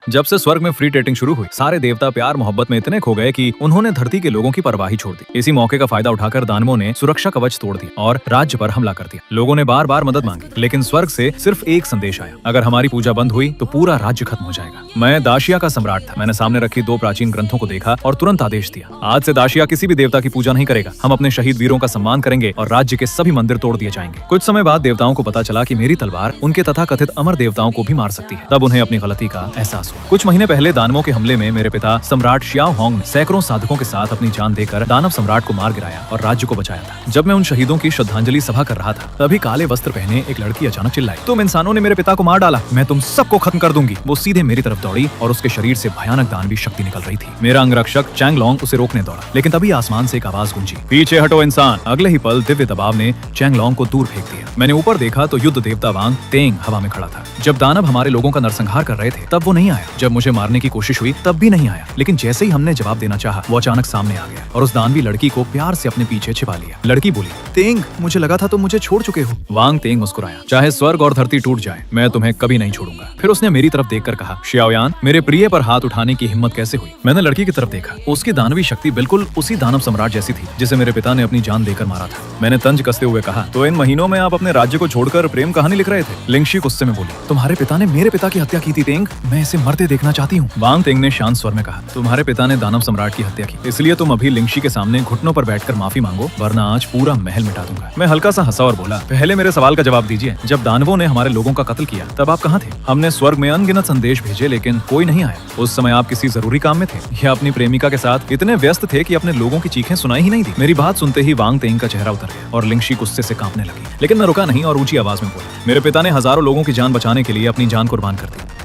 जब से स्वर्ग में फ्री डेटिंग शुरू हुई, सारे देवता प्यार मोहब्बत में इतने खो गए कि उन्होंने धरती के लोगों की परवाह ही छोड़ दी। इसी मौके का फायदा उठाकर दानवों ने सुरक्षा कवच तोड़ दिया और राज्य पर हमला कर दिया। लोगों ने बार बार मदद मांगी, लेकिन स्वर्ग से सिर्फ एक संदेश आया, अगर हमारी पूजा बंद हुई तो पूरा राज्य खत्म हो जाएगा। मैं दाशिया का सम्राट था। मैंने सामने रखी 2 प्राचीन ग्रंथों को देखा और तुरंत आदेश दिया, आज से दाशिया किसी भी देवता की पूजा नहीं करेगा। हम अपने शहीद वीरों का सम्मान करेंगे और राज्य के सभी मंदिर तोड़ दिए जाएंगे। कुछ समय बाद देवताओं को पता चला कि मेरी तलवार उनके तथाकथित अमर देवताओं को भी मार सकती है। तब उन्हें अपनी गलती का एहसास हुआ। कुछ महीने पहले दानवों के हमले में मेरे पिता सम्राट शियाओ होंग ने सैकड़ों साधकों के साथ अपनी जान देकर दानव सम्राट को मार गिराया और राज्य को बचाया था। जब मैं उन शहीदों की श्रद्धांजलि सभा कर रहा था, तभी काले वस्त्र पहने एक लड़की अचानक चिल्लाई, तुम इंसानों ने मेरे पिता को मार डाला, मैं तुम सबको खत्म कर दूंगी। वो सीधे मेरी तरफ दौड़ी और उसके शरीर से भयानक दानवी शक्ति निकल रही थी। मेरा अंगरक्षक चैंग लॉन्ग उसे रोकने दौड़ा, लेकिन तभी आसमान से एक आवाज गूंजी, पीछे हटो इंसान। अगले ही पल दिव्य दबाव ने चैंग लॉन्ग को दूर फेंक दिया। मैंने ऊपर देखा तो युद्ध देवता वांग तेंग हवा में खड़ा था। जब दानव हमारे लोगों का नरसंहार कर रहे थे, तब वो नहीं आया। जब मुझे मारने की कोशिश हुई, तब भी नहीं आया। लेकिन जैसे ही हमने जवाब देना चाहा, वो अचानक सामने आ गया और उस दानवी लड़की को प्यार से अपने पीछे छिपा लिया। लड़की बोली, तेंग, मुझे लगा था तुम मुझे छोड़ चुके हो। वांग तेंग मुस्कुराया, चाहे स्वर्ग और धरती टूट जाए, मैं तुम्हें कभी नहीं छोड़ूंगा। फिर उसने मेरी तरफ देखकर कहा, शियाओयान, मेरे प्रिय पर हाथ उठाने की हिम्मत कैसे हुई? मैंने लड़की की तरफ देखा। उसकी दानवी शक्ति बिल्कुल उसी दानव सम्राट जैसी थी जिसे मेरे पिता ने अपनी जान देकर मारा था। मैंने तंज कसते हुए कहा, तो इन महीनों में आप अपने राज्य को छोड़कर प्रेम कहानी लिख रहे थे? लिंगशी गुस्से में बोली, तुम्हारे पिता ने मेरे पिता की हत्या की थी तेंग, मैं इसे मरते देखना चाहती हूँ। वांग तेंग ने शांत स्वर में कहा, तुम्हारे पिता ने दानव सम्राट की हत्या की, इसलिए तुम अभी लिंगशी के सामने घुटनों पर बैठकर माफी मांगो, वरना आज पूरा महल मिटा दूंगा। मैं हल्का सा हंसा और बोला, पहले मेरे सवाल का जवाब दीजिए, जब दानवों ने हमारे लोगों का कत्ल किया तब आप कहाँ थे? हमने स्वर्ग में अनगिनत संदेश भेजे, लेकिन कोई नहीं आया। उस समय आप किसी जरूरी काम में थे या अपनी प्रेमिका के साथ इतने व्यस्त थे कि अपने लोगों की चीखें सुनाई ही नहीं दी। मेरी बात सुनते ही वांग तेंग का चेहरा उतर गया और लिंगशी गुस्से से कांपने लगी, लेकिन मैं रुका नहीं और ऊंची आवाज में बोला, मेरे पिता ने हजारों लोगों की जान बचाने के लिए अपनी जान कुर्बान कर दी।